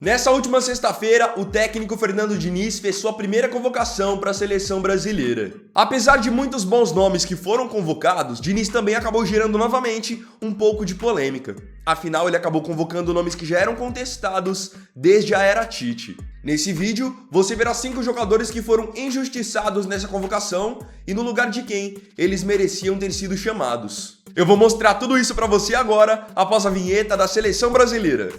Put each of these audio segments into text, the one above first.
Nessa última sexta-feira, o técnico Fernando Diniz fez sua primeira convocação para a seleção brasileira. Apesar de muitos bons nomes que foram convocados, Diniz também acabou gerando novamente um pouco de polêmica. Afinal, ele acabou convocando nomes que já eram contestados desde a era Tite. Nesse vídeo, você verá 5 jogadores que foram injustiçados nessa convocação e no lugar de quem eles mereciam ter sido chamados. Eu vou mostrar tudo isso para você agora, após a vinheta da seleção brasileira.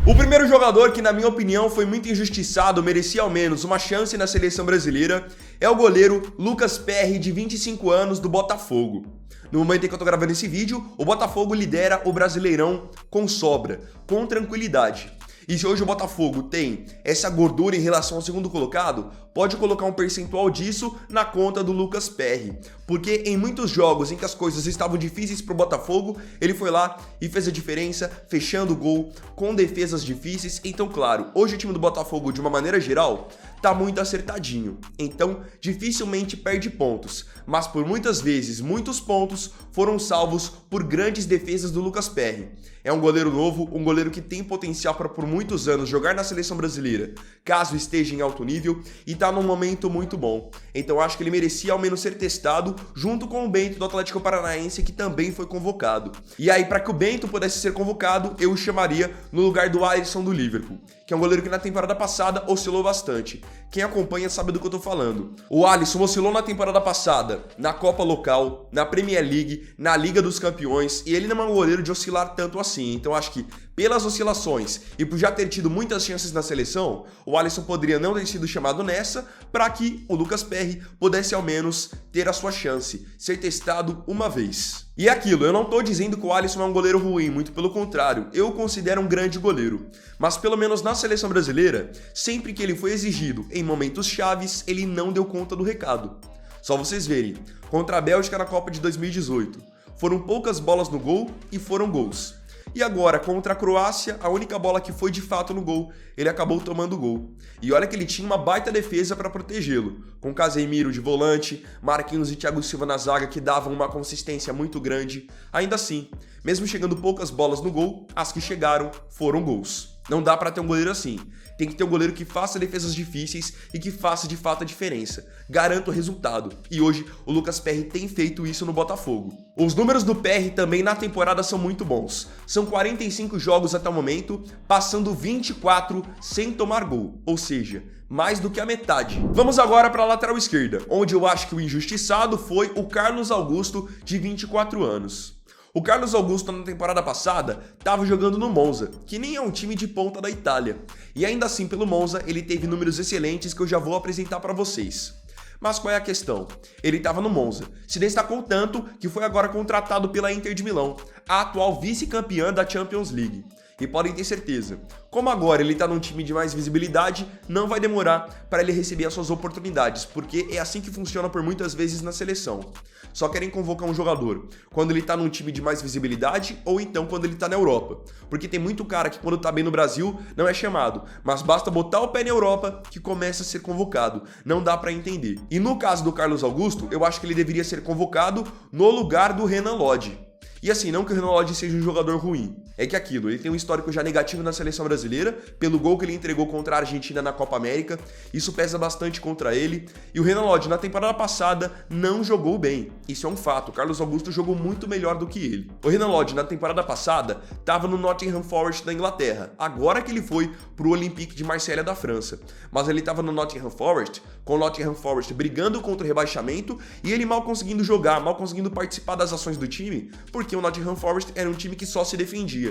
O primeiro jogador que, na minha opinião, foi muito injustiçado, merecia ao menos uma chance na seleção brasileira, é o goleiro Lucas Perry, de 25 anos, do Botafogo. No momento em que eu tô gravando esse vídeo, o Botafogo lidera o Brasileirão com sobra, com tranquilidade. E se hoje o Botafogo tem essa gordura em relação ao segundo colocado, pode colocar um percentual disso na conta do Lucas Perry. Porque em muitos jogos em que as coisas estavam difíceis para o Botafogo, ele foi lá e fez a diferença, fechando o gol, com defesas difíceis. Então, claro, hoje o time do Botafogo, de uma maneira geral, tá muito acertadinho. Então, dificilmente perde pontos. Mas por muitas vezes, muitos pontos foram salvos por grandes defesas do Lucas Perry. É um goleiro novo, um goleiro que tem potencial para por muitos anos jogar na seleção brasileira, caso esteja em alto nível, e tá num momento muito bom. Então acho que ele merecia ao menos ser testado junto com o Bento do Atlético Paranaense, que também foi convocado. E aí, para que o Bento pudesse ser convocado, eu o chamaria no lugar do Alisson do Liverpool, que é um goleiro que na temporada passada oscilou bastante. Quem acompanha sabe do que eu tô falando. O Alisson oscilou na temporada passada na Copa Local, na Premier League, na Liga dos Campeões, e ele não é um goleiro de oscilar tanto assim. Então acho que pelas oscilações e por já ter tido muitas chances na seleção, o Alisson poderia não ter sido chamado nessa, para que o Lucas Perry pudesse ao menos ter a sua chance, ser testado uma vez. E é aquilo, eu não tô dizendo que o Alisson é um goleiro ruim, muito pelo contrário, eu o considero um grande goleiro. Mas pelo menos na seleção brasileira, sempre que ele foi exigido em momentos chaves, ele não deu conta do recado. Só vocês verem, contra a Bélgica na Copa de 2018, foram poucas bolas no gol e foram gols. E agora, contra a Croácia, a única bola que foi de fato no gol, ele acabou tomando o gol. E olha que ele tinha uma baita defesa para protegê-lo, com Casemiro de volante, Marquinhos e Thiago Silva na zaga, que davam uma consistência muito grande. Ainda assim, mesmo chegando poucas bolas no gol, as que chegaram foram gols. Não dá pra ter um goleiro assim. Tem que ter um goleiro que faça defesas difíceis e que faça de fato a diferença. Garanto o resultado. E hoje o Lucas Perry tem feito isso no Botafogo. Os números do Perry também na temporada são muito bons. São 45 jogos até o momento, passando 24 sem tomar gol. Ou seja, mais do que a metade. Vamos agora para a lateral esquerda, onde eu acho que o injustiçado foi o Carlos Augusto, de 24 anos. O Carlos Augusto na temporada passada estava jogando no Monza, que nem é um time de ponta da Itália. E ainda assim, pelo Monza, ele teve números excelentes que eu já vou apresentar para vocês. Mas qual é a questão? Ele estava no Monza, se destacou tanto que foi agora contratado pela Inter de Milão, a atual vice-campeã da Champions League. E podem ter certeza, como agora ele está num time de mais visibilidade, não vai demorar para ele receber as suas oportunidades, porque é assim que funciona por muitas vezes na seleção. Só querem convocar um jogador quando ele tá num time de mais visibilidade ou então quando ele tá na Europa. Porque tem muito cara que quando tá bem no Brasil não é chamado, mas basta botar o pé na Europa que começa a ser convocado. Não dá pra entender. E no caso do Carlos Augusto, eu acho que ele deveria ser convocado no lugar do Renan Lodge. E assim, não que o Renan Lodge seja um jogador ruim, é que aquilo, ele tem um histórico já negativo na seleção brasileira, pelo gol que ele entregou contra a Argentina na Copa América, isso pesa bastante contra ele, e o Renan Lodge na temporada passada não jogou bem, isso é um fato, o Carlos Augusto jogou muito melhor do que ele. O Renan Lodge na temporada passada estava no Nottingham Forest da Inglaterra, agora que ele foi pro Olympique de Marselha da França, mas ele estava no Nottingham Forest, com o Nottingham Forest brigando contra o rebaixamento, e ele mal conseguindo jogar, mal conseguindo participar das ações do time, porque o Nottingham Forest era um time que só se defendia.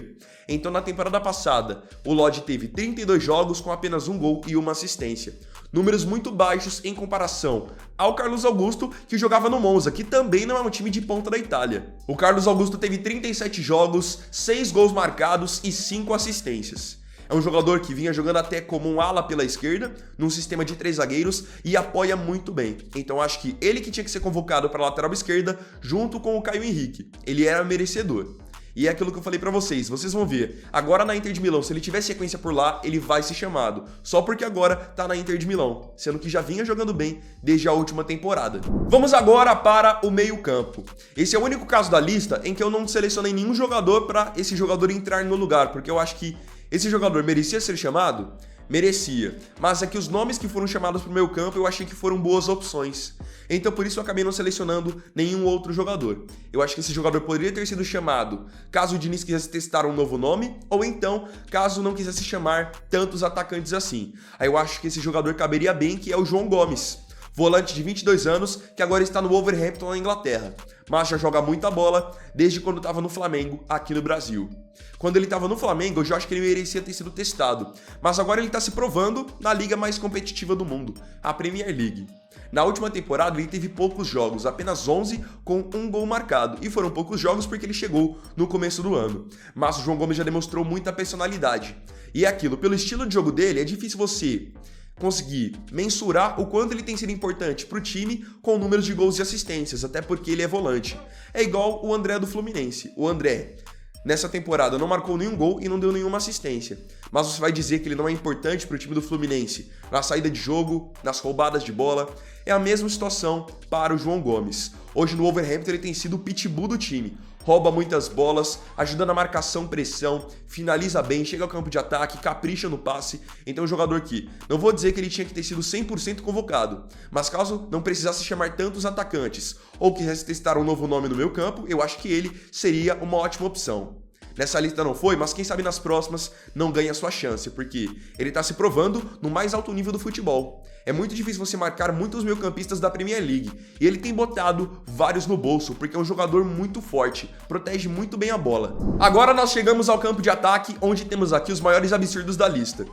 Então na temporada passada, o Lodge teve 32 jogos com apenas um gol e uma assistência. Números muito baixos em comparação ao Carlos Augusto, que jogava no Monza, que também não é um time de ponta da Itália. O Carlos Augusto teve 37 jogos, 6 gols marcados e 5 assistências. É um jogador que vinha jogando até como um ala pela esquerda, num sistema de 3 zagueiros, e apoia muito bem. Então acho que ele que tinha que ser convocado para a lateral esquerda, junto com o Caio Henrique. Ele era merecedor. E é aquilo que eu falei pra vocês vão ver. Agora na Inter de Milão, se ele tiver sequência por lá, ele vai ser chamado. Só porque agora tá na Inter de Milão, sendo que já vinha jogando bem desde a última temporada. Vamos agora para o meio-campo. Esse é o único caso da lista em que eu não selecionei nenhum jogador para esse jogador entrar no lugar, porque eu acho que esse jogador merecia ser chamado? Merecia. Mas aqui os nomes que foram chamados pro meio campo eu achei que foram boas opções. Então por isso eu acabei não selecionando nenhum outro jogador. Eu acho que esse jogador poderia ter sido chamado caso o Diniz quisesse testar um novo nome, ou então caso não quisesse chamar tantos atacantes assim. Aí eu acho que esse jogador caberia bem, que é o João Gomes, volante de 22 anos, que agora está no Wolverhampton na Inglaterra, mas já joga muita bola desde quando estava no Flamengo aqui no Brasil. Quando ele estava no Flamengo, eu já acho que ele merecia ter sido testado, mas agora ele está se provando na liga mais competitiva do mundo, a Premier League. Na última temporada ele teve poucos jogos, apenas 11 com um gol marcado, e foram poucos jogos porque ele chegou no começo do ano. Mas o João Gomes já demonstrou muita personalidade. E é aquilo, pelo estilo de jogo dele, é difícil você conseguir mensurar o quanto ele tem sido importante para o time com números de gols e assistências, até porque ele é volante. É igual o André do Fluminense. O André, nessa temporada, não marcou nenhum gol e não deu nenhuma assistência. Mas você vai dizer que ele não é importante para o time do Fluminense na saída de jogo, nas roubadas de bola? É a mesma situação para o João Gomes. Hoje no Wolverhampton ele tem sido o pitbull do time. Rouba muitas bolas, ajuda na marcação, pressão, finaliza bem, chega ao campo de ataque, capricha no passe. Então é um jogador que, não vou dizer que ele tinha que ter sido 100% convocado, mas caso não precisasse chamar tantos atacantes ou quisesse testar um novo nome no meio campo, eu acho que ele seria uma ótima opção. Nessa lista não foi, mas quem sabe nas próximas não ganha sua chance, porque ele está se provando no mais alto nível do futebol. É muito difícil você marcar muitos meio-campistas da Premier League, e ele tem botado vários no bolso, porque é um jogador muito forte, protege muito bem a bola. Agora nós chegamos ao campo de ataque, onde temos aqui os maiores absurdos da lista.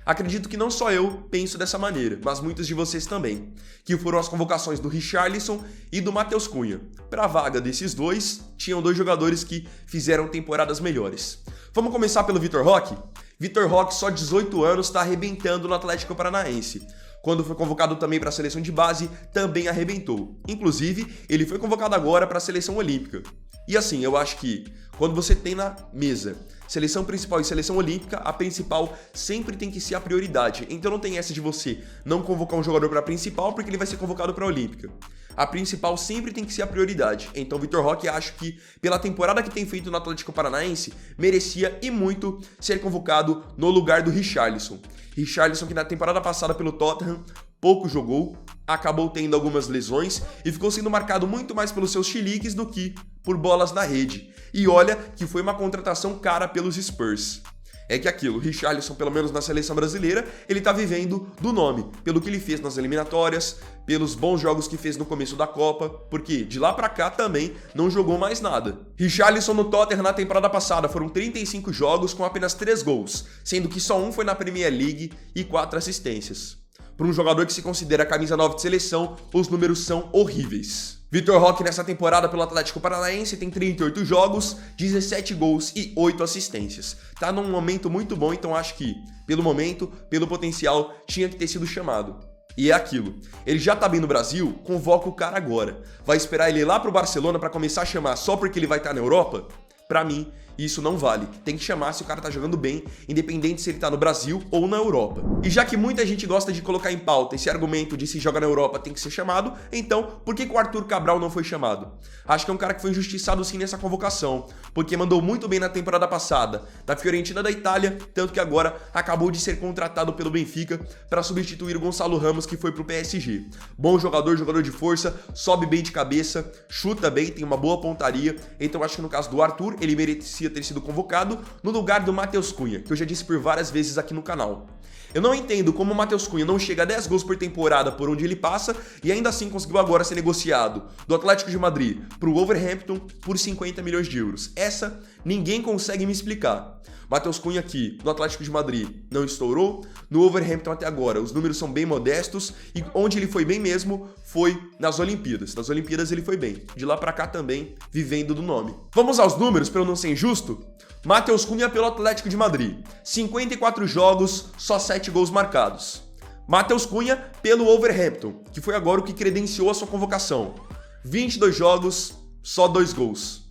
Acredito que não só eu penso dessa maneira, mas muitos de vocês também, que foram as convocações do Richarlison e do Matheus Cunha. Para a vaga desses dois, tinham dois jogadores que fizeram temporadas melhores. Vamos começar pelo Vitor Roque? Vitor Roque, só 18 anos, está arrebentando no Atlético Paranaense. Quando foi convocado também para a seleção de base, também arrebentou. Inclusive, ele foi convocado agora para a seleção olímpica. E assim, eu acho que quando você tem na mesa seleção principal e seleção olímpica, a principal sempre tem que ser a prioridade. Então não tem essa de você não convocar um jogador para a principal porque ele vai ser convocado para a olímpica. A principal sempre tem que ser a prioridade. Então Vitor Roque, acho que pela temporada que tem feito no Atlético Paranaense, merecia e muito ser convocado no lugar do Richarlison. Richarlison, que na temporada passada pelo Tottenham pouco jogou, acabou tendo algumas lesões e ficou sendo marcado muito mais pelos seus chiliques do que por bolas na rede. E olha que foi uma contratação cara pelos Spurs. É que aquilo, o Richarlison, pelo menos na seleção brasileira, ele tá vivendo do nome, pelo que ele fez nas eliminatórias, pelos bons jogos que fez no começo da Copa, porque de lá pra cá também não jogou mais nada. Richarlison no Tottenham na temporada passada foram 35 jogos com apenas 3 gols, sendo que só um foi na Premier League e 4 assistências. Para um jogador que se considera a camisa 9 de seleção, os números são horríveis. Vitor Roque nessa temporada pelo Atlético Paranaense tem 38 jogos, 17 gols e 8 assistências. Tá num momento muito bom, então acho que, pelo momento, pelo potencial, tinha que ter sido chamado. E é aquilo, ele já tá bem no Brasil, convoca o cara agora. Vai esperar ele ir lá pro Barcelona pra começar a chamar só porque ele vai estar na Europa? Pra mim, isso não vale. Tem que chamar se o cara tá jogando bem, independente se ele tá no Brasil ou na Europa. E já que muita gente gosta de colocar em pauta esse argumento de se joga na Europa tem que ser chamado, então por que o Arthur Cabral não foi chamado? Acho que é um cara que foi injustiçado sim nessa convocação, porque mandou muito bem na temporada passada, da Fiorentina da Itália, tanto que agora acabou de ser contratado pelo Benfica para substituir o Gonçalo Ramos, que foi pro PSG. Bom jogador, jogador de força, sobe bem de cabeça, chuta bem, tem uma boa pontaria, então acho que no caso do Arthur, ele merecia ter sido convocado no lugar do Matheus Cunha, que eu já disse por várias vezes aqui no canal. Eu não entendo como o Matheus Cunha não chega a 10 gols por temporada por onde ele passa e ainda assim conseguiu agora ser negociado do Atlético de Madrid para o Wolverhampton por 50 milhões de euros. Essa ninguém consegue me explicar. Matheus Cunha aqui no Atlético de Madrid não estourou, no Wolverhampton até agora os números são bem modestos e onde ele foi bem mesmo foi nas Olimpíadas. Nas Olimpíadas ele foi bem, de lá pra cá também vivendo do nome. Vamos aos números para eu não ser injusto? Matheus Cunha pelo Atlético de Madrid, 54 jogos, só 7 gols marcados. Matheus Cunha pelo Wolverhampton, que foi agora o que credenciou a sua convocação, 22 jogos, só 2 gols.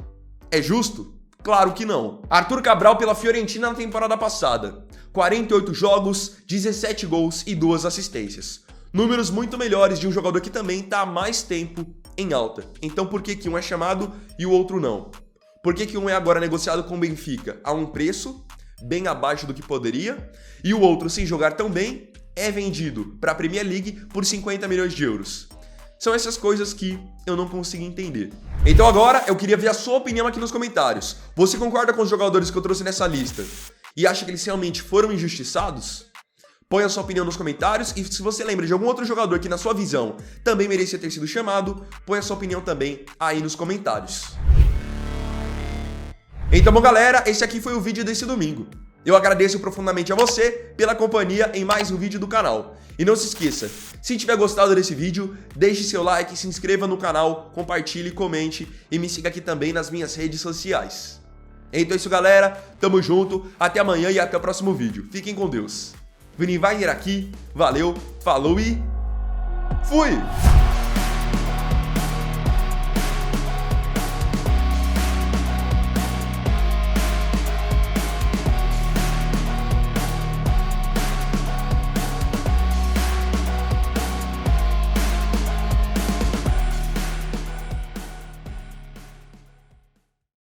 É justo? Claro que não. Arthur Cabral pela Fiorentina na temporada passada. 48 jogos, 17 gols e 2 assistências. Números muito melhores de um jogador que também está há mais tempo em alta. Então por que um é chamado e o outro não? Por que um é agora negociado com o Benfica a um preço bem abaixo do que poderia e o outro, sem jogar tão bem, é vendido para a Premier League por 50 milhões de euros? São essas coisas que eu não consigo entender. Então agora eu queria ver a sua opinião aqui nos comentários. Você concorda com os jogadores que eu trouxe nessa lista e acha que eles realmente foram injustiçados? Põe a sua opinião nos comentários e se você lembra de algum outro jogador que na sua visão também merecia ter sido chamado, põe a sua opinião também aí nos comentários. Então, bom galera, esse aqui foi o vídeo desse domingo. Eu agradeço profundamente a você pela companhia em mais um vídeo do canal. E não se esqueça, se tiver gostado desse vídeo, deixe seu like, se inscreva no canal, compartilhe, comente e me siga aqui também nas minhas redes sociais. Então é isso galera, tamo junto, até amanhã e até o próximo vídeo. Fiquem com Deus. Vini Wagner aqui, valeu, falou e fui!